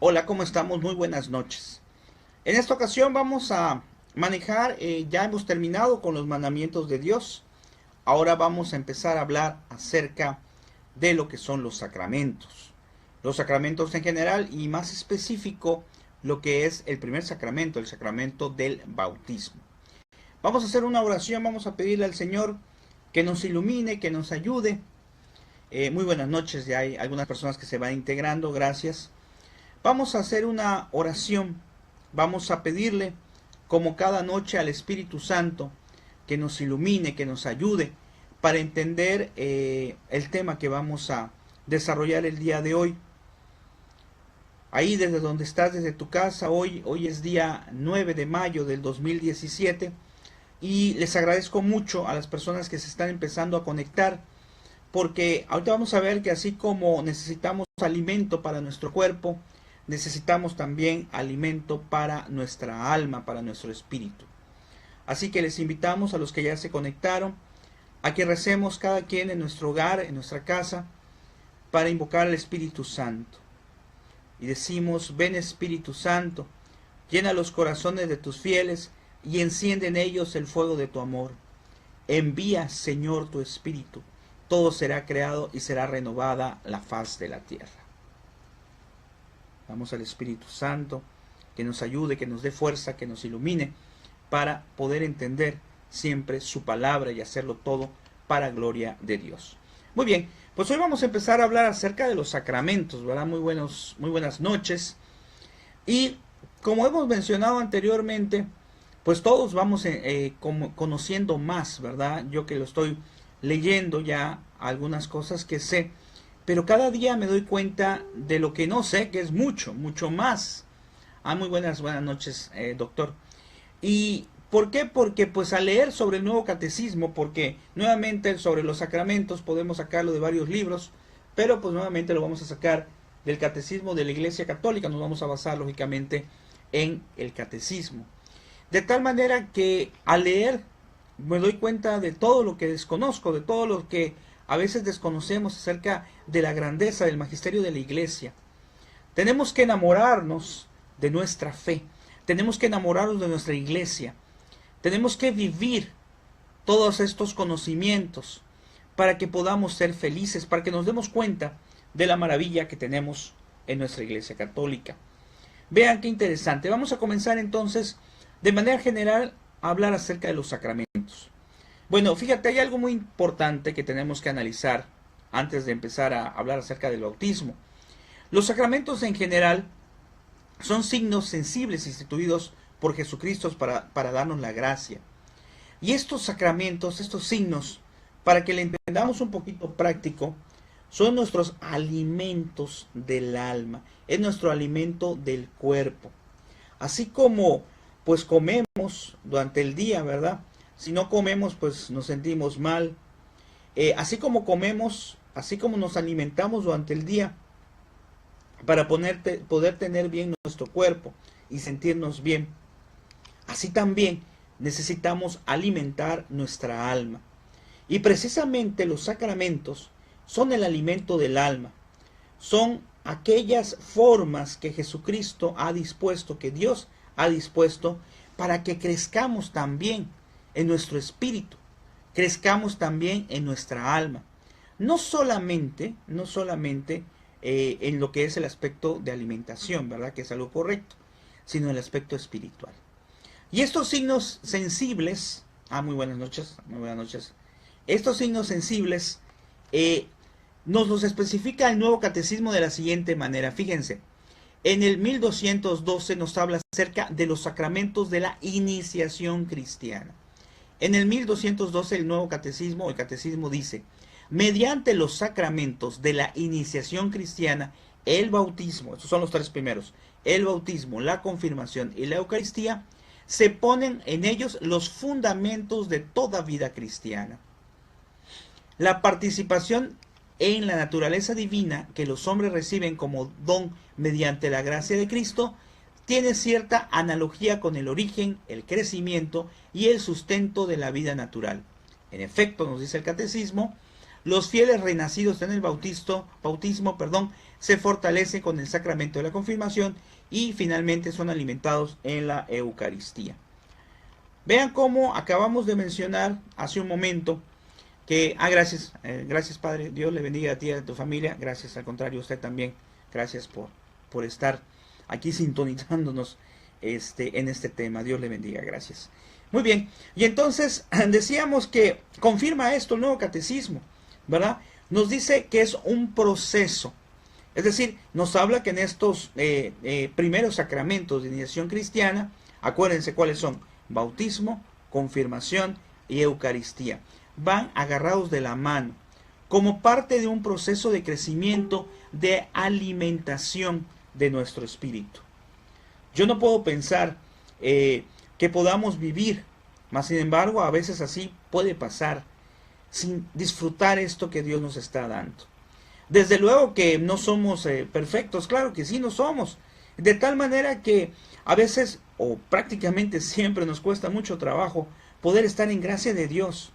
Hola, ¿cómo estamos? Muy buenas noches. En esta ocasión vamos a manejar, ya hemos terminado con los mandamientos de Dios. Ahora vamos a empezar a hablar acerca de lo que son los sacramentos. Los sacramentos en general y más específico lo que es el primer sacramento, el sacramento del bautismo. Vamos a hacer una oración, vamos a pedirle al Señor que nos ilumine, que nos ayude. Muy buenas noches, ya hay algunas personas que se van integrando, gracias. Vamos a hacer una oración, vamos a pedirle, como cada noche, al Espíritu Santo que nos ilumine, que nos ayude para entender el tema que vamos a desarrollar el día de hoy. Ahí desde donde estás, desde tu casa, hoy es día 9 de mayo del 2017 y les agradezco mucho a las personas que se están empezando a conectar, porque ahorita vamos a ver que así como necesitamos alimento para nuestro cuerpo, necesitamos también alimento para nuestra alma, para nuestro espíritu. Así que les invitamos a los que ya se conectaron a que recemos cada quien en nuestro hogar, en nuestra casa, para invocar al Espíritu Santo. Y decimos: ven Espíritu Santo, llena los corazones de tus fieles y enciende en ellos el fuego de tu amor. Envía, Señor, tu Espíritu, todo será creado y será renovada la faz de la tierra. Damos al Espíritu Santo que nos ayude, que nos dé fuerza, que nos ilumine para poder entender siempre su palabra y hacerlo todo para gloria de Dios. Muy bien, pues hoy vamos a empezar a hablar acerca de los sacramentos, ¿verdad? Muy buenas noches. Y como hemos mencionado anteriormente, pues todos vamos conociendo más, ¿verdad? Yo que lo estoy leyendo ya algunas cosas que sé, pero cada día me doy cuenta de lo que no sé, que es mucho más. Muy buenas noches, doctor. ¿Y por qué? Porque pues al leer sobre el nuevo catecismo, porque nuevamente sobre los sacramentos podemos sacarlo de varios libros, pero pues nuevamente lo vamos a sacar del catecismo de la Iglesia Católica, nos vamos a basar lógicamente en el catecismo. De tal manera que al leer me doy cuenta de todo lo que desconozco, de todo lo que a veces desconocemos acerca de la grandeza del magisterio de la Iglesia. Tenemos que enamorarnos de nuestra fe, tenemos que enamorarnos de nuestra Iglesia, tenemos que vivir todos estos conocimientos para que podamos ser felices, para que nos demos cuenta de la maravilla que tenemos en nuestra Iglesia Católica. Vean qué interesante. Vamos a comenzar entonces de manera general a hablar acerca de los sacramentos. Bueno, fíjate, hay algo muy importante que tenemos que analizar antes de empezar a hablar acerca del bautismo. Los sacramentos en general son signos sensibles instituidos por Jesucristo para darnos la gracia. Y estos sacramentos, estos signos, para que le entendamos un poquito práctico, son nuestros alimentos del alma, es nuestro alimento del cuerpo. Así como pues comemos durante el día, ¿verdad? Si no comemos, pues nos sentimos mal. Así como comemos, así como nos alimentamos durante el día, para poder tener bien nuestro cuerpo y sentirnos bien, así también necesitamos alimentar nuestra alma. Y precisamente los sacramentos son el alimento del alma. Son aquellas formas que Jesucristo ha dispuesto, que Dios ha dispuesto, para que crezcamos también en nuestro espíritu, crezcamos también en nuestra alma. No solamente en lo que es el aspecto de alimentación, ¿verdad? Que es algo correcto, sino en el aspecto espiritual. Y estos signos sensibles, muy buenas noches. Estos signos sensibles nos los especifica el Nuevo Catecismo de la siguiente manera. Fíjense, en el 1212 nos habla acerca de los sacramentos de la iniciación cristiana. En el 1212 el Nuevo Catecismo, el Catecismo dice: mediante los sacramentos de la iniciación cristiana, el bautismo, estos son los tres primeros, el bautismo, la confirmación y la Eucaristía, se ponen en ellos los fundamentos de toda vida cristiana. La participación en la naturaleza divina que los hombres reciben como don mediante la gracia de Cristo tiene cierta analogía con el origen, el crecimiento y el sustento de la vida natural. En efecto, nos dice el catecismo, los fieles renacidos en el bautismo, se fortalecen con el sacramento de la confirmación y finalmente son alimentados en la Eucaristía. Vean cómo acabamos de mencionar hace un momento que, gracias, gracias Padre, Dios le bendiga a ti y a tu familia, gracias, al contrario, usted también, gracias por estar aquí sintonizándonos en este tema, Dios le bendiga, gracias. Muy bien, y entonces decíamos que confirma esto el nuevo catecismo, ¿verdad? Nos dice que es un proceso, es decir, nos habla que en estos primeros sacramentos de iniciación cristiana, acuérdense cuáles son: bautismo, confirmación y Eucaristía. Van agarrados de la mano, como parte de un proceso de crecimiento, de alimentación de nuestro espíritu. Yo no puedo pensar que podamos vivir, mas sin embargo a veces así puede pasar, sin disfrutar esto que Dios nos está dando. Desde luego que no somos perfectos, claro que sí, no somos, de tal manera que a veces o prácticamente siempre nos cuesta mucho trabajo poder estar en gracia de Dios,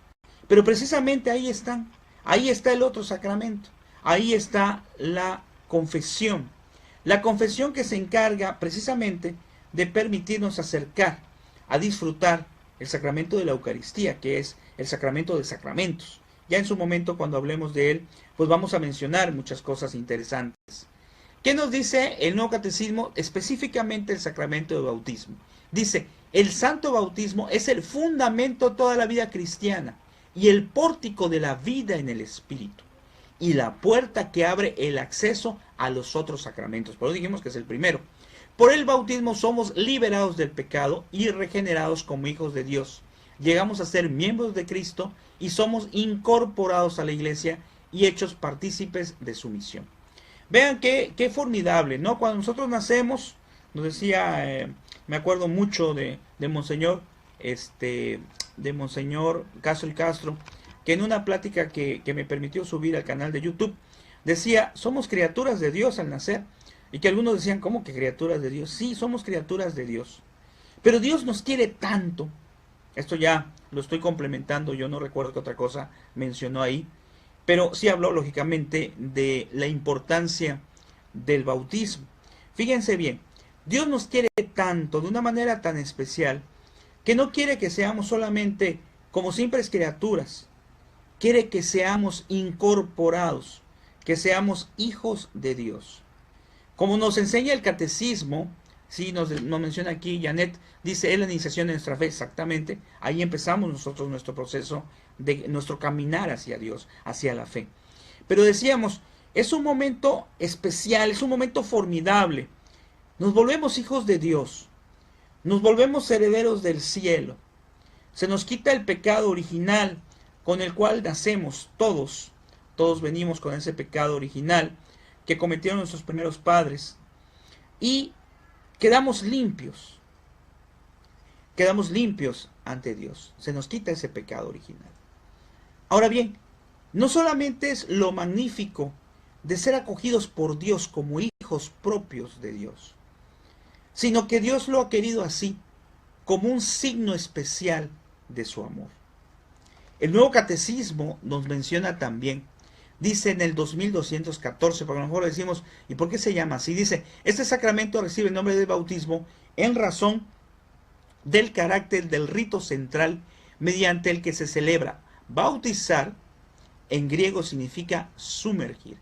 pero precisamente ahí está el otro sacramento, ahí está la confesión que se encarga precisamente de permitirnos acercar a disfrutar el sacramento de la Eucaristía, que es el sacramento de sacramentos. Ya en su momento, cuando hablemos de él, pues vamos a mencionar muchas cosas interesantes. ¿Qué nos dice el Nuevo Catecismo específicamente el sacramento de bautismo? Dice, el santo bautismo es el fundamento de toda la vida cristiana y el pórtico de la vida en el Espíritu y la puerta que abre el acceso a los otros sacramentos. Por eso dijimos que es el primero. Por el bautismo somos liberados del pecado y regenerados como hijos de Dios. Llegamos a ser miembros de Cristo y somos incorporados a la iglesia y hechos partícipes de su misión. Vean qué formidable, ¿no? Cuando nosotros nacemos, nos decía, me acuerdo mucho de Monseñor, de Monseñor Castro, que en una plática que me permitió subir al canal de YouTube, decía, somos criaturas de Dios al nacer. Y que algunos decían, ¿cómo que criaturas de Dios? Sí, somos criaturas de Dios. Pero Dios nos quiere tanto. Esto ya lo estoy complementando, yo no recuerdo qué otra cosa mencionó ahí. Pero sí habló lógicamente de la importancia del bautismo. Fíjense bien, Dios nos quiere tanto, de una manera tan especial, que no quiere que seamos solamente como simples criaturas. Quiere que seamos incorporados, que seamos hijos de Dios. Como nos enseña el catecismo, sí, nos menciona aquí Janet, dice, es la iniciación de nuestra fe, exactamente, ahí empezamos nosotros nuestro proceso, de nuestro caminar hacia Dios, hacia la fe. Pero decíamos, es un momento especial, es un momento formidable, nos volvemos hijos de Dios, nos volvemos herederos del cielo, se nos quita el pecado original con el cual nacemos todos venimos con ese pecado original, que cometieron nuestros primeros padres, y quedamos limpios ante Dios, se nos quita ese pecado original. Ahora bien, no solamente es lo magnífico de ser acogidos por Dios como hijos propios de Dios, sino que Dios lo ha querido así, como un signo especial de su amor. El Nuevo Catecismo nos menciona también, dice en el 2214, porque a lo mejor decimos, ¿y por qué se llama así? Dice, este sacramento recibe el nombre de bautismo en razón del carácter del rito central mediante el que se celebra. Bautizar, en griego significa sumergir,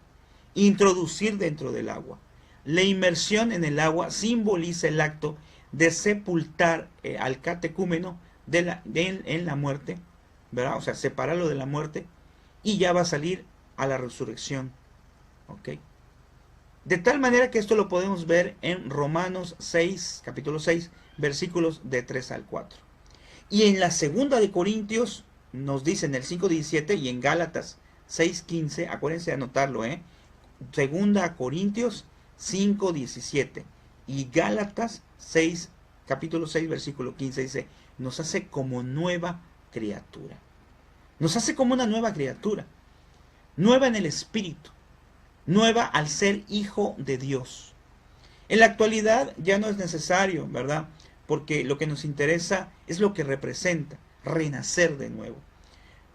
introducir dentro del agua. La inmersión en el agua simboliza el acto de sepultar al catecúmeno en la muerte, ¿verdad? O sea, separarlo de la muerte, y ya va a salir a la resurrección. ¿Ok? De tal manera que esto lo podemos ver en Romanos 6, capítulo 6, versículos de 3 al 4. Y en la segunda de Corintios nos dice en el 5:17 y en Gálatas 6:15, acuérdense de anotarlo, segunda Corintios 5:17 y Gálatas 6, capítulo 6, versículo 15 dice, nos hace como nueva criatura. Nos hace como una nueva criatura. Nueva en el espíritu, nueva al ser hijo de Dios. En la actualidad ya no es necesario, ¿verdad? Porque lo que nos interesa es lo que representa, renacer de nuevo.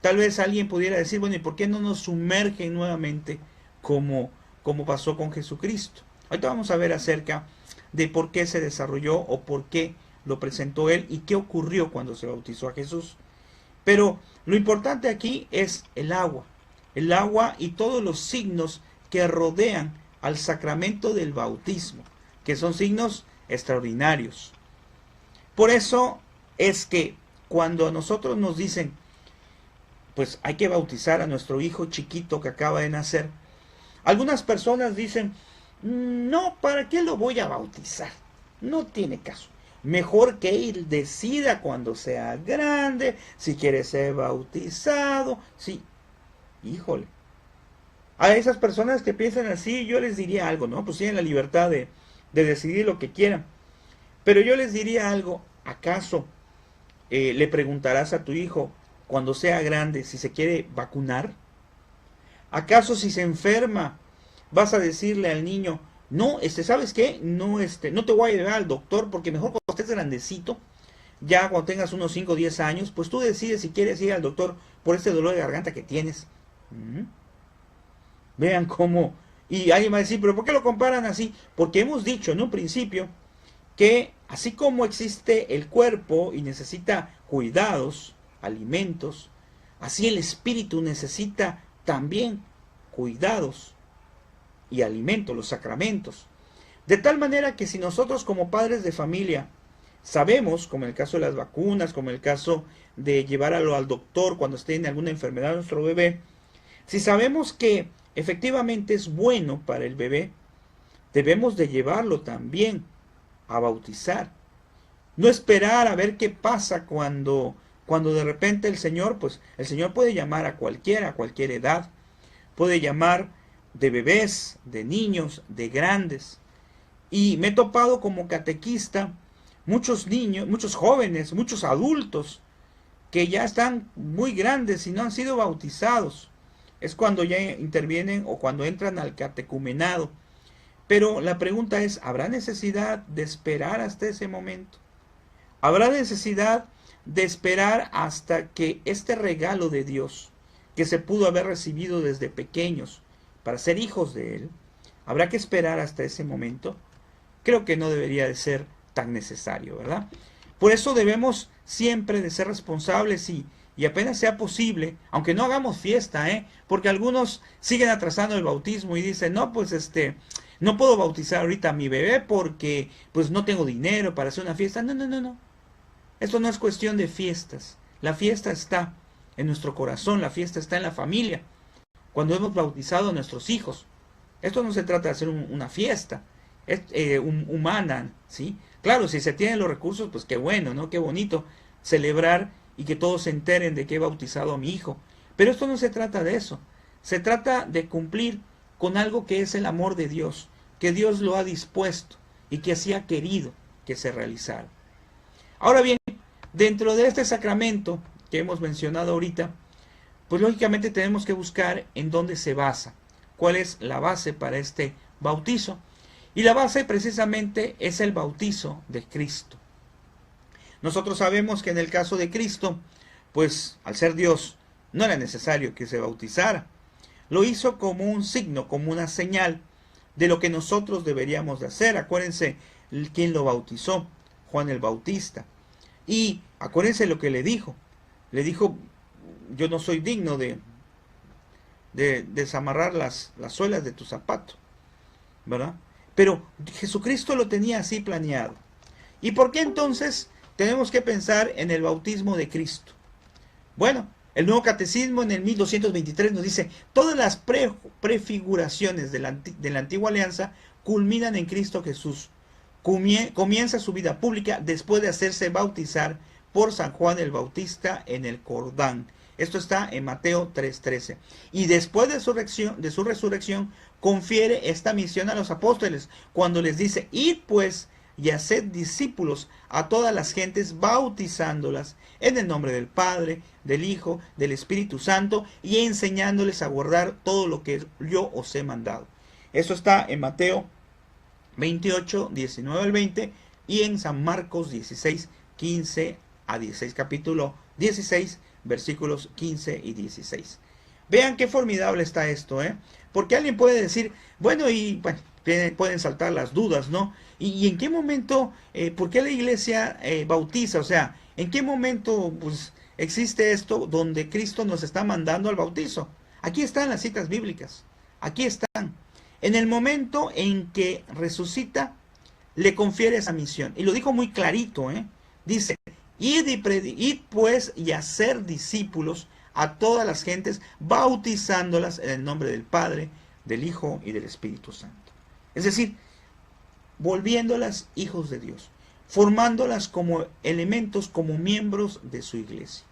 Tal vez alguien pudiera decir, bueno, ¿y por qué no nos sumergen nuevamente como pasó con Jesucristo? Ahorita vamos a ver acerca de por qué se desarrolló o por qué lo presentó él y qué ocurrió cuando se bautizó a Jesús. Pero lo importante aquí es el agua y todos los signos que rodean al sacramento del bautismo, que son signos extraordinarios. Por eso es que cuando a nosotros nos dicen, pues hay que bautizar a nuestro hijo chiquito que acaba de nacer, algunas personas dicen, no, ¿para qué lo voy a bautizar? No tiene caso. Mejor que él decida cuando sea grande, si quiere ser bautizado. Sí, híjole. A esas personas que piensan así, yo les diría algo, ¿no? Pues tienen la libertad de decidir lo que quieran. Pero yo les diría algo, ¿acaso le preguntarás a tu hijo cuando sea grande si se quiere vacunar? ¿Acaso si se enferma vas a decirle al niño, no, ¿sabes qué? No, no te voy a llevar al doctor porque mejor cuando estés grandecito, ya cuando tengas unos 5 o 10 años, pues tú decides si quieres ir al doctor por este dolor de garganta que tienes. Vean cómo, y alguien va a decir, pero ¿por qué lo comparan así? Porque hemos dicho en un principio que así como existe el cuerpo y necesita cuidados, alimentos, así el espíritu necesita también cuidados y alimentos, los sacramentos. De tal manera que si nosotros como padres de familia sabemos, como en el caso de las vacunas, como en el caso de llevarlo al doctor cuando esté en alguna enfermedad nuestro bebé, si sabemos que efectivamente es bueno para el bebé, debemos de llevarlo también a bautizar. No esperar a ver qué pasa cuando de repente el Señor puede llamar a cualquier edad, puede llamar de bebés, de niños, de grandes. Y me he topado como catequista muchos niños, muchos jóvenes, muchos adultos que ya están muy grandes y no han sido bautizados. Es cuando ya intervienen o cuando entran al catecumenado. Pero la pregunta es, ¿habrá necesidad de esperar hasta ese momento? ¿Habrá necesidad de esperar hasta que este regalo de Dios, que se pudo haber recibido desde pequeños para ser hijos de Él, habrá que esperar hasta ese momento? Creo que no debería de ser tan necesario, ¿verdad? Por eso debemos siempre de ser responsables y apenas sea posible, aunque no hagamos fiesta, porque algunos siguen atrasando el bautismo y dicen, no, pues no puedo bautizar ahorita a mi bebé porque pues no tengo dinero para hacer una fiesta. No. Esto no es cuestión de fiestas. La fiesta está en nuestro corazón, la fiesta está en la familia. Cuando hemos bautizado a nuestros hijos. Esto no se trata de hacer una fiesta humana, ¿sí? Claro, si se tienen los recursos, pues qué bueno, ¿no? Qué bonito celebrar y que todos se enteren de que he bautizado a mi hijo. Pero esto no se trata de eso. Se trata de cumplir con algo que es el amor de Dios, que Dios lo ha dispuesto y que así ha querido que se realizara. Ahora bien, dentro de este sacramento que hemos mencionado ahorita, pues lógicamente tenemos que buscar en dónde se basa, cuál es la base para este bautizo. Y la base precisamente es el bautizo de Cristo. Nosotros sabemos que en el caso de Cristo, pues al ser Dios, no era necesario que se bautizara. Lo hizo como un signo, como una señal de lo que nosotros deberíamos de hacer. Acuérdense quién lo bautizó, Juan el Bautista. Y acuérdense lo que le dijo. Le dijo, yo no soy digno de desamarrar las suelas de tu zapato, ¿verdad? Pero Jesucristo lo tenía así planeado. ¿Y por qué entonces tenemos que pensar en el bautismo de Cristo? Bueno, el Nuevo Catecismo en el 1223 nos dice, todas las prefiguraciones de la antigua alianza culminan en Cristo Jesús. Comienza su vida pública después de hacerse bautizar por San Juan el Bautista en el Jordán. Esto está en Mateo 3:13. Y después de su resurrección, confiere esta misión a los apóstoles, cuando les dice, id pues y haced discípulos a todas las gentes, bautizándolas en el nombre del Padre, del Hijo, del Espíritu Santo, y enseñándoles a guardar todo lo que yo os he mandado. Esto está en Mateo 28, 19 al 20, y en San Marcos 16, 15 a 16, capítulo 16, versículos 15 y 16. Vean qué formidable está esto, ¿eh? Porque alguien puede decir, bueno, pueden saltar las dudas, ¿no? ¿Y en qué momento, por qué la iglesia bautiza? O sea, ¿en qué momento pues, existe esto donde Cristo nos está mandando al bautizo? Aquí están las citas bíblicas, aquí están. En el momento en que resucita, le confiere esa misión. Y lo dijo muy clarito, ¿eh? Dice, id pues y hacer discípulos a todas las gentes, bautizándolas en el nombre del Padre, del Hijo y del Espíritu Santo. Es decir, volviéndolas hijos de Dios, formándolas como elementos, como miembros de su iglesia.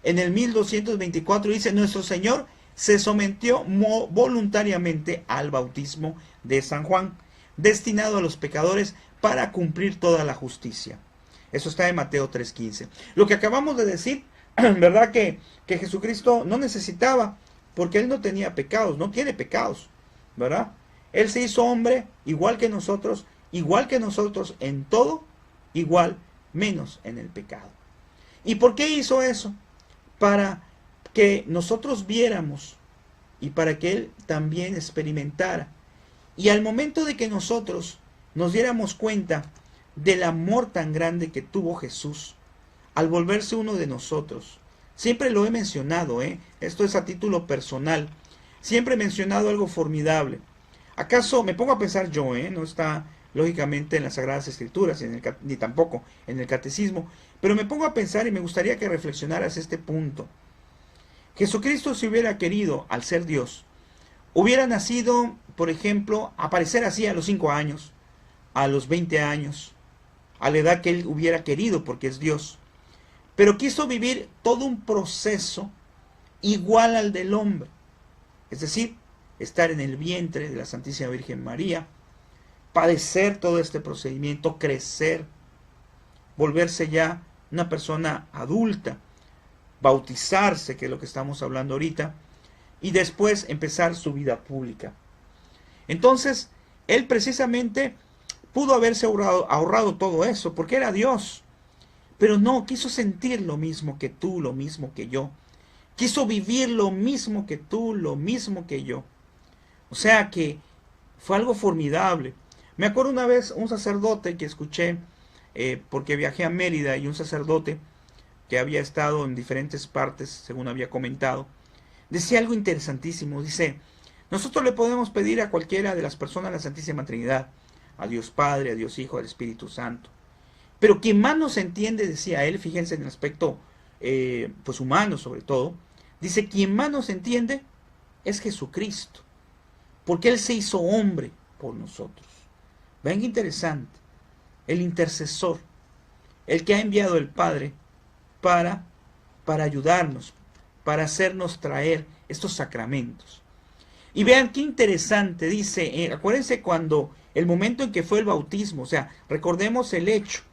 En el 1224 dice, nuestro Señor se sometió voluntariamente al bautismo de San Juan, destinado a los pecadores para cumplir toda la justicia. Eso está en Mateo 3:15. Lo que acabamos de decir, ¿verdad? Que Jesucristo no necesitaba, porque Él no tenía pecados, no tiene pecados, ¿verdad? Él se hizo hombre igual que nosotros en todo, igual menos en el pecado. ¿Y por qué hizo eso? Para que nosotros viéramos y para que Él también experimentara. Y al momento de que nosotros nos diéramos cuenta del amor tan grande que tuvo Jesús al volverse uno de nosotros. Siempre lo he mencionado, esto es a título personal. Siempre he mencionado algo formidable. ¿Acaso me pongo a pensar yo, no está lógicamente en las Sagradas Escrituras, ni tampoco en el Catecismo, pero me pongo a pensar y me gustaría que reflexionaras este punto. Jesucristo, si hubiera querido, al ser Dios, hubiera nacido, por ejemplo, aparecer así a los 5 años, a los 20 años, a la edad que Él hubiera querido, porque es Dios. Pero quiso vivir todo un proceso igual al del hombre. Es decir, estar en el vientre de la Santísima Virgen María, padecer todo este procedimiento, crecer, volverse ya una persona adulta, bautizarse, que es lo que estamos hablando ahorita, y después empezar su vida pública. Entonces, Él precisamente pudo haberse ahorrado todo eso, porque era Dios. Pero no, quiso sentir lo mismo que tú, lo mismo que yo. Quiso vivir lo mismo que tú, lo mismo que yo. O sea que fue algo formidable. Me acuerdo una vez un sacerdote que escuché, porque viajé a Mérida, y un sacerdote que había estado en diferentes partes, según había comentado, decía algo interesantísimo. Dice, nosotros le podemos pedir a cualquiera de las personas de la Santísima Trinidad, a Dios Padre, a Dios Hijo, al Espíritu Santo. Pero quien más nos entiende, decía él, fíjense en el aspecto pues humano sobre todo, dice, quien más nos entiende es Jesucristo, porque Él se hizo hombre por nosotros. Ven qué interesante, el intercesor, el que ha enviado el Padre para ayudarnos, para hacernos traer estos sacramentos. Y vean qué interesante, dice, acuérdense cuando el momento en que fue el bautismo, o sea, recordemos el hecho.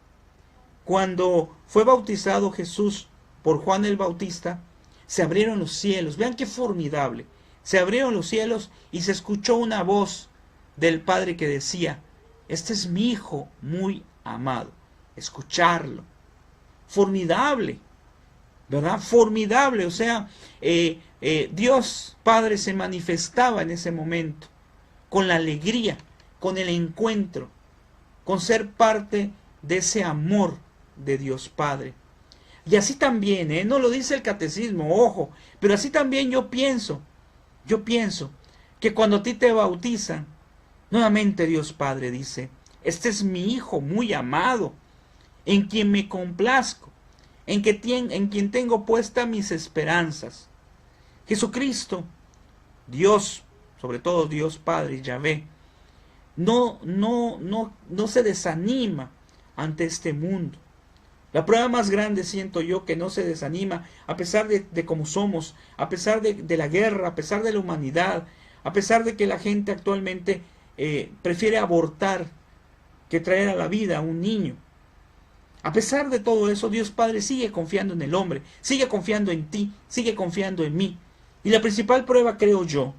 Cuando fue bautizado Jesús por Juan el Bautista, se abrieron los cielos. Vean qué formidable. Se abrieron los cielos y se escuchó una voz del Padre que decía, este es mi Hijo muy amado. Escucharlo. Formidable. ¿Verdad? Formidable. O sea, Dios Padre se manifestaba en ese momento con la alegría, con el encuentro, con ser parte de ese amor de Dios Padre. Y así también, no lo dice el catecismo, ojo, pero así también yo pienso que cuando a ti te bautizan, nuevamente Dios Padre dice, este es mi Hijo muy amado, en quien me complazco, en quien tengo puestas mis esperanzas. Jesucristo, Dios, sobre todo Dios Padre, Yahvé, no se desanima ante este mundo. La prueba más grande siento yo que no se desanima a pesar de cómo somos, a pesar de la guerra, a pesar de la humanidad, a pesar de que la gente actualmente prefiere abortar que traer a la vida a un niño. A pesar de todo eso, Dios Padre sigue confiando en el hombre, sigue confiando en ti, sigue confiando en mí. Y la principal prueba, creo yo,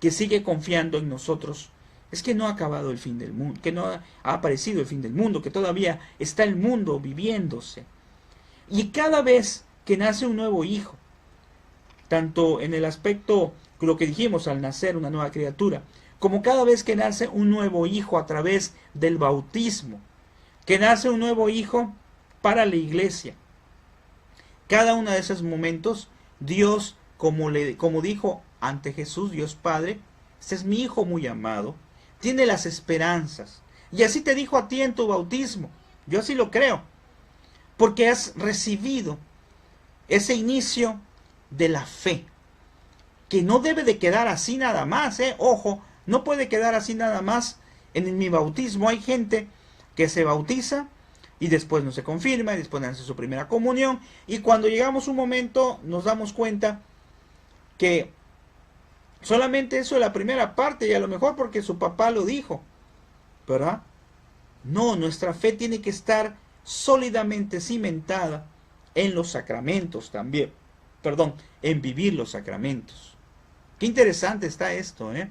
que sigue confiando en nosotros, es que no ha acabado el fin del mundo, que no ha aparecido el fin del mundo, que todavía está el mundo viviéndose. Y cada vez que nace un nuevo hijo, tanto en el aspecto, lo que dijimos, al nacer una nueva criatura, como cada vez que nace un nuevo hijo a través del bautismo, que nace un nuevo hijo para la iglesia. Cada uno de esos momentos, Dios, como dijo ante Jesús, Dios Padre, este es mi hijo muy amado, tiene las esperanzas. Y así te dijo a ti en tu bautismo. Yo así lo creo, porque has recibido ese inicio de la fe, que no debe de quedar así nada más, ojo, no puede quedar así nada más. En mi bautismo hay gente que se bautiza y después no se confirma, y después hace su primera comunión, y cuando llegamos un momento nos damos cuenta que solamente eso es la primera parte, y a lo mejor porque su papá lo dijo, ¿verdad? No, nuestra fe tiene que estar sólidamente cimentada en los sacramentos también, en vivir los sacramentos. Qué interesante está esto, ¿eh?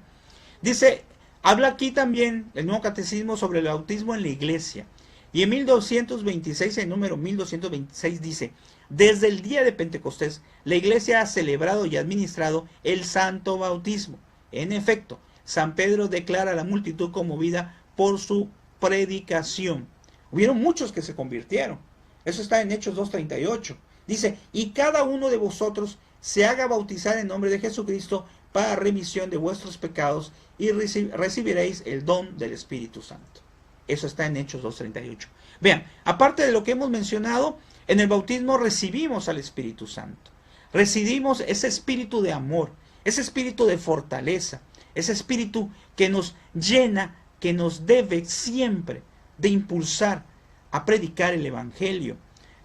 Dice, habla aquí también el Nuevo Catecismo sobre el bautismo en la iglesia. Y en 1226, el número 1226 dice, desde el día de Pentecostés, la iglesia ha celebrado y administrado el santo bautismo. En efecto, San Pedro declara a la multitud conmovida por su predicación. Hubieron muchos que se convirtieron. Eso está en Hechos 2:38. Dice, y cada uno de vosotros se haga bautizar en nombre de Jesucristo para remisión de vuestros pecados y recibiréis el don del Espíritu Santo. Eso está en Hechos 2:38. Vean, aparte de lo que hemos mencionado, en el bautismo recibimos al Espíritu Santo. Recibimos ese espíritu de amor, ese espíritu de fortaleza, ese espíritu que nos llena, que nos debe siempre de impulsar a predicar el Evangelio,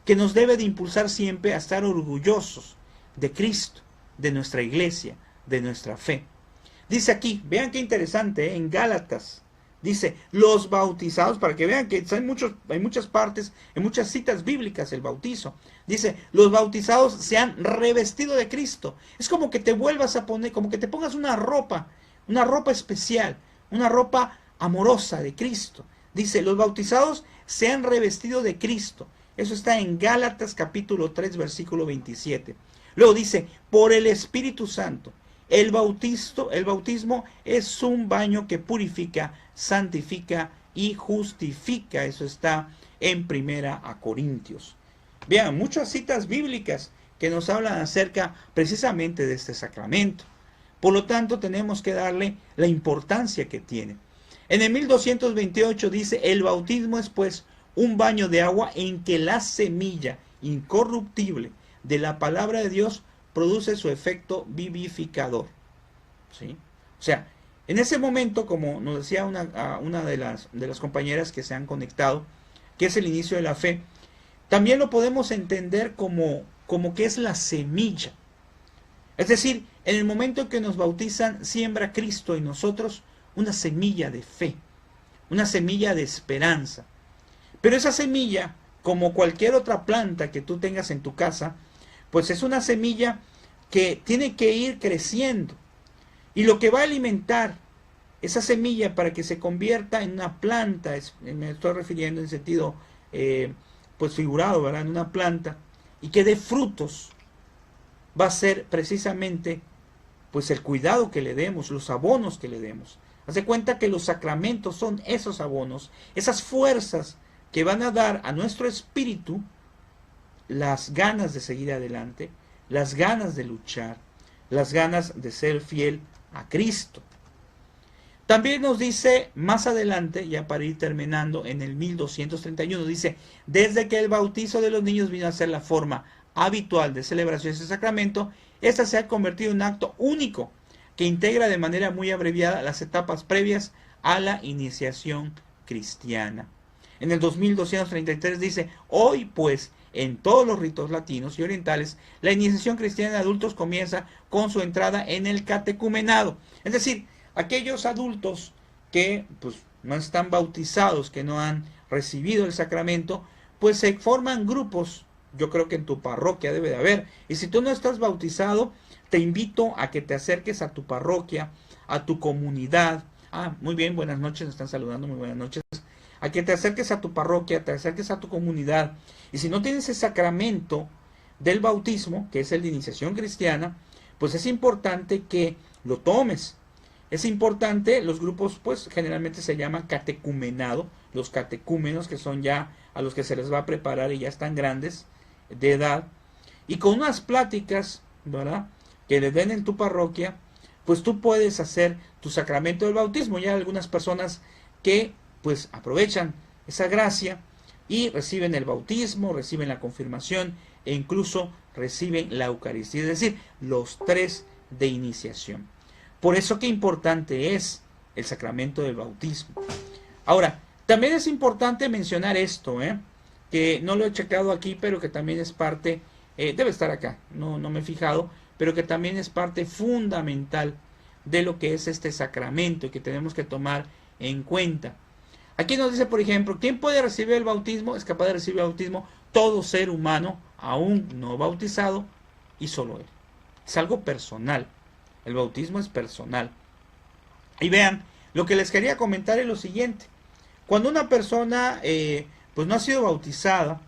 que nos debe de impulsar siempre a estar orgullosos de Cristo, de nuestra iglesia, de nuestra fe. Dice aquí, vean qué interesante, en Gálatas, dice, los bautizados, para que vean que hay muchas partes, en muchas citas bíblicas el bautizo. Dice, los bautizados se han revestido de Cristo. Es como que te vuelvas a poner, como que te pongas una ropa especial, una ropa amorosa de Cristo. Dice, los bautizados se han revestido de Cristo. Eso está en Gálatas capítulo 3, versículo 27. Luego dice, por el Espíritu Santo. El bautismo es un baño que purifica, santifica y justifica. Eso está en 1 Corintios. Vean, muchas citas bíblicas que nos hablan acerca precisamente de este sacramento. Por lo tanto, tenemos que darle la importancia que tiene. En el 1228 dice, el bautismo es pues un baño de agua en que la semilla incorruptible de la palabra de Dios produce su efecto vivificador. ¿Sí? O sea, en ese momento, como nos decía una de las compañeras que se han conectado, que es el inicio de la fe, también lo podemos entender como que es la semilla. Es decir, en el momento en que nos bautizan, siembra Cristo en nosotros una semilla de fe, una semilla de esperanza. Pero esa semilla, como cualquier otra planta que tú tengas en tu casa, pues es una semilla que tiene que ir creciendo. Y lo que va a alimentar esa semilla para que se convierta en una planta, me estoy refiriendo en sentido pues figurado, ¿verdad? En una planta, y que dé frutos, va a ser precisamente pues el cuidado que le demos, los abonos que le demos. Haz de cuenta que los sacramentos son esos abonos, esas fuerzas que van a dar a nuestro espíritu las ganas de seguir adelante, las ganas de luchar, las ganas de ser fiel a Cristo. También nos dice más adelante, ya para ir terminando, en el 1231, dice, desde que el bautizo de los niños vino a ser la forma habitual de celebración de ese sacramento, esta se ha convertido en un acto único que integra de manera muy abreviada las etapas previas a la iniciación cristiana. En el 2233 dice, hoy pues, en todos los ritos latinos y orientales, la iniciación cristiana de adultos comienza con su entrada en el catecumenado. Es decir, aquellos adultos que pues, no están bautizados, que no han recibido el sacramento, pues se forman grupos. Yo creo que en tu parroquia debe de haber. Y si tú no estás bautizado, te invito a que te acerques a tu parroquia, a tu comunidad. Muy bien, buenas noches, nos están saludando, muy buenas noches. A que te acerques a tu parroquia, te acerques a tu comunidad. Y si no tienes el sacramento, del bautismo, que es el de iniciación cristiana, pues es importante que lo tomes. Es importante, los grupos pues generalmente se llaman catecumenado, los catecúmenos, que son ya a los que se les va a preparar y ya están grandes de edad, y con unas pláticas, ¿verdad?, que le den en tu parroquia, pues tú puedes hacer tu sacramento del bautismo. Ya hay algunas personas que pues aprovechan esa gracia y reciben el bautismo, reciben la confirmación e incluso reciben la Eucaristía, es decir, los 3 de iniciación. Por eso qué importante es el sacramento del bautismo. Ahora, también es importante mencionar esto, que no lo he checado aquí, pero que también es parte, debe estar acá, no me he fijado, pero que también es parte fundamental de lo que es este sacramento y que tenemos que tomar en cuenta. Aquí nos dice, por ejemplo, ¿quién puede recibir el bautismo? Es capaz de recibir el bautismo todo ser humano, aún no bautizado, y solo él. Es algo personal. El bautismo es personal. Y vean, lo que les quería comentar es lo siguiente. Cuando una persona pues no ha sido bautizada,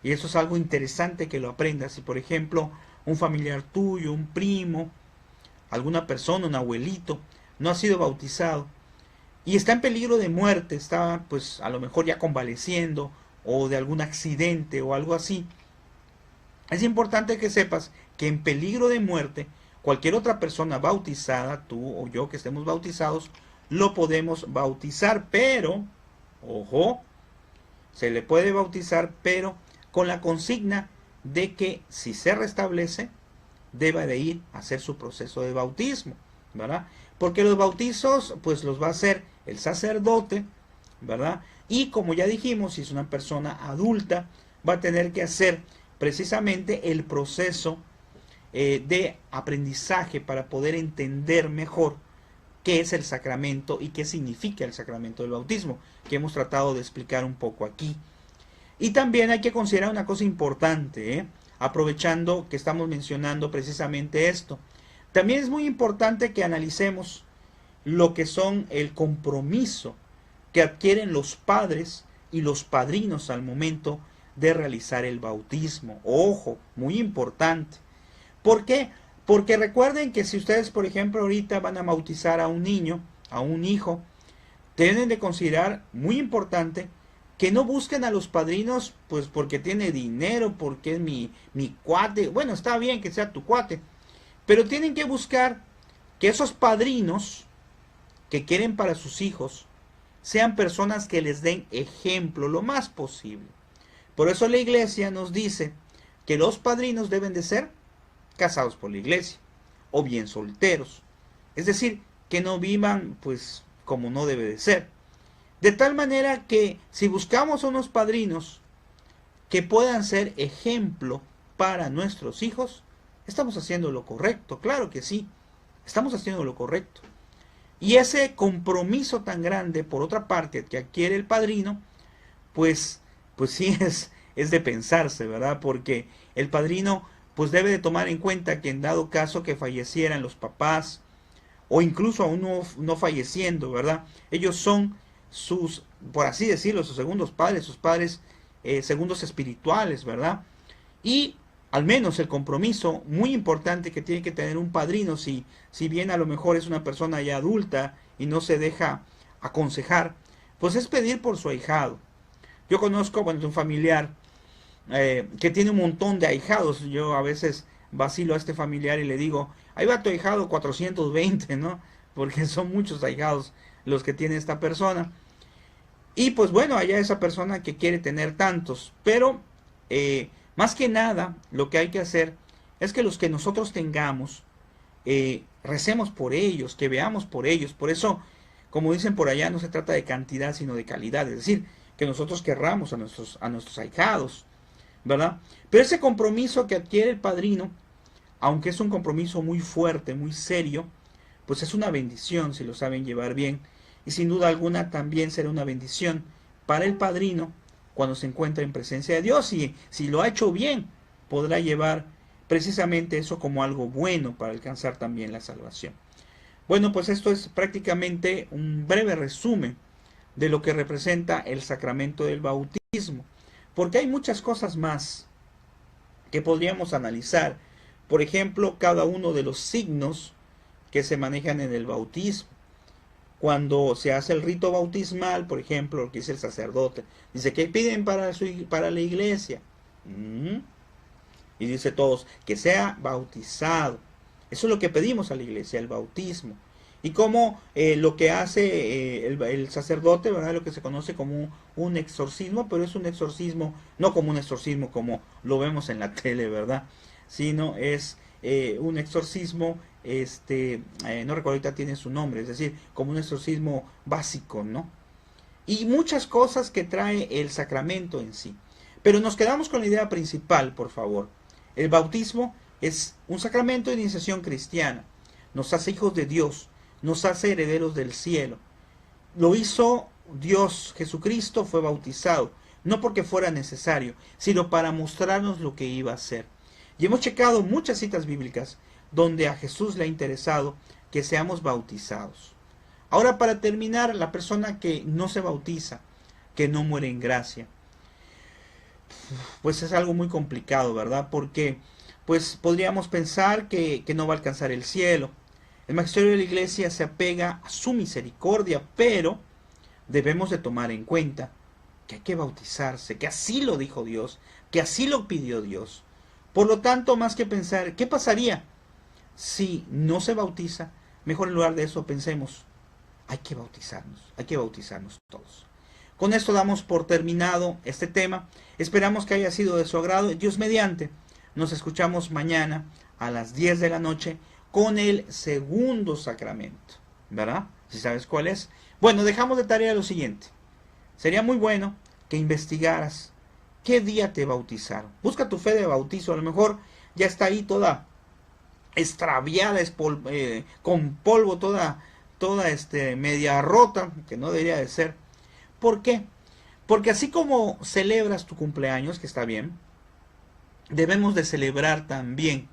y eso es algo interesante que lo aprendas, si por ejemplo un familiar tuyo, un primo, alguna persona, un abuelito, no ha sido bautizado y está en peligro de muerte, está pues a lo mejor ya convaleciendo o de algún accidente o algo así, es importante que sepas que en peligro de muerte, cualquier otra persona bautizada, tú o yo que estemos bautizados, lo podemos bautizar, pero, ojo, se le puede bautizar, pero con la consigna de que si se restablece, deba de ir a hacer su proceso de bautismo, ¿verdad? Porque los bautizos, pues los va a hacer el sacerdote, ¿verdad? Y como ya dijimos, si es una persona adulta, va a tener que hacer precisamente el proceso de aprendizaje para poder entender mejor qué es el sacramento y qué significa el sacramento del bautismo, que hemos tratado de explicar un poco aquí. Y también hay que considerar una cosa importante, aprovechando que estamos mencionando precisamente esto. También es muy importante que analicemos lo que son el compromiso que adquieren los padres y los padrinos al momento de realizar el bautismo. Ojo, muy importante. ¿Por qué? Porque recuerden que si ustedes, por ejemplo, ahorita van a bautizar a un niño, a un hijo, tienen de considerar, muy importante, que no busquen a los padrinos pues porque tiene dinero, porque es mi cuate. Bueno, está bien que sea tu cuate, pero tienen que buscar que esos padrinos que quieren para sus hijos sean personas que les den ejemplo lo más posible. Por eso la iglesia nos dice que los padrinos deben de ser casados por la iglesia o bien solteros, es decir, que no vivan pues como no debe de ser. De tal manera que si buscamos unos padrinos que puedan ser ejemplo para nuestros hijos, estamos haciendo lo correcto, claro que sí, estamos haciendo lo correcto. Y ese compromiso tan grande, por otra parte, que adquiere el padrino, pues sí es de pensarse, ¿verdad? Porque el padrino pues debe de tomar en cuenta que en dado caso que fallecieran los papás, o incluso aún no falleciendo, ¿verdad? Ellos son sus, por así decirlo, sus segundos padres, sus padres segundos espirituales, ¿verdad? Y al menos el compromiso muy importante que tiene que tener un padrino, si bien a lo mejor es una persona ya adulta y no se deja aconsejar, pues es pedir por su ahijado. Yo conozco, bueno, un familiar que tiene un montón de ahijados. Yo a veces vacilo a este familiar y le digo, ahí va tu ahijado 420, ¿no? Porque son muchos ahijados los que tiene esta persona. Y pues bueno, allá esa persona que quiere tener tantos, pero más que nada lo que hay que hacer es que los que nosotros tengamos, recemos por ellos, que veamos por ellos. Por eso, como dicen por allá, no se trata de cantidad sino de calidad, es decir, que nosotros querramos a nuestros ahijados, ¿verdad? Pero ese compromiso que adquiere el padrino, aunque es un compromiso muy fuerte, muy serio, pues es una bendición si lo saben llevar bien. Y sin duda alguna también será una bendición para el padrino cuando se encuentra en presencia de Dios. Y si lo ha hecho bien, podrá llevar precisamente eso como algo bueno para alcanzar también la salvación. Bueno, pues esto es prácticamente un breve resumen de lo que representa el sacramento del bautismo. Porque hay muchas cosas más que podríamos analizar. Por ejemplo, cada uno de los signos que se manejan en el bautismo. Cuando se hace el rito bautismal, por ejemplo, lo que dice el sacerdote, dice, ¿qué piden para la iglesia? Y dice todos, que sea bautizado. Eso es lo que pedimos a la iglesia, el bautismo. Y como lo que hace el sacerdote, ¿verdad? Lo que se conoce como un exorcismo, pero es un exorcismo, no como un exorcismo como lo vemos en la tele, ¿verdad? Sino es un exorcismo, no recuerdo, ahorita tiene su nombre, es decir, como un exorcismo básico, ¿no? Y muchas cosas que trae el sacramento en sí. Pero nos quedamos con la idea principal, por favor. El bautismo es un sacramento de iniciación cristiana. Nos hace hijos de Dios, nos hace herederos del cielo. Lo hizo Dios, Jesucristo fue bautizado, no porque fuera necesario, sino para mostrarnos lo que iba a hacer. Y hemos checado muchas citas bíblicas donde a Jesús le ha interesado que seamos bautizados. Ahora, para terminar, la persona que no se bautiza, que no muere en gracia, pues es algo muy complicado, ¿verdad? Porque pues podríamos pensar que no va a alcanzar el cielo. El magisterio de la iglesia se apega a su misericordia, pero debemos de tomar en cuenta que hay que bautizarse, que así lo dijo Dios, que así lo pidió Dios. Por lo tanto, más que pensar, ¿qué pasaría si no se bautiza? Mejor en lugar de eso pensemos, hay que bautizarnos todos. Con esto damos por terminado este tema. Esperamos que haya sido de su agrado. Dios mediante, nos escuchamos mañana a las 10 de la noche con el segundo sacramento, ¿verdad? Si sabes cuál es. Bueno, dejamos de tarea lo siguiente. Sería muy bueno que investigaras qué día te bautizaron. Busca tu fe de bautizo. A lo mejor ya está ahí toda extraviada, con polvo, toda media rota, que no debería de ser. ¿Por qué? Porque así como celebras tu cumpleaños, que está bien, debemos de celebrar también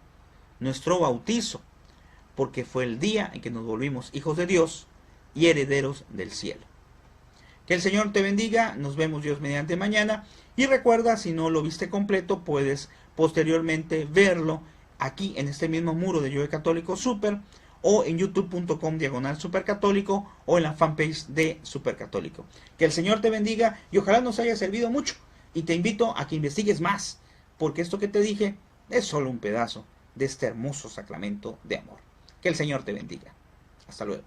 nuestro bautizo, porque fue el día en que nos volvimos hijos de Dios y herederos del cielo. Que el Señor te bendiga, nos vemos Dios mediante mañana, y recuerda, si no lo viste completo, puedes posteriormente verlo aquí en este mismo muro de Yo Católico Super, o en youtube.com/supercatólico, o en la fanpage de Supercatólico. Que el Señor te bendiga y ojalá nos haya servido mucho, y te invito a que investigues más, porque esto que te dije es solo un pedazo de este hermoso sacramento de amor. Que el Señor te bendiga. Hasta luego.